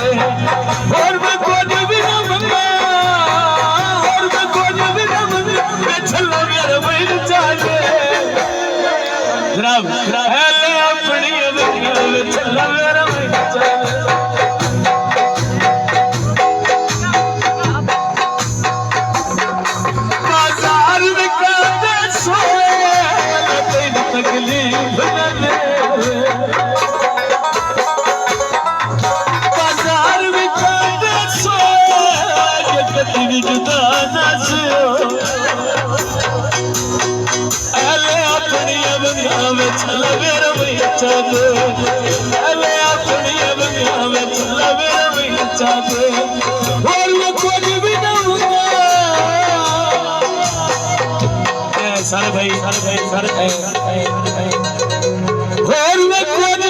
और मैं कुछ भी ना मंगा और मैं कुछ भी ना मंगा मैं चला मेरा वही चाहे जनाब है अपनी अबनिया चला मेरा वही चाहे बाजार में कांदे सोए तेरी तकलीफ न ले तेरी जुदा नसियो अले अपनी अबनिया में चला मेरा वही चाहे अले अपनी अबनिया में चला मेरा वही चाहे और मैं कुछ भी ना होगा सारे भाई और मैं कुछ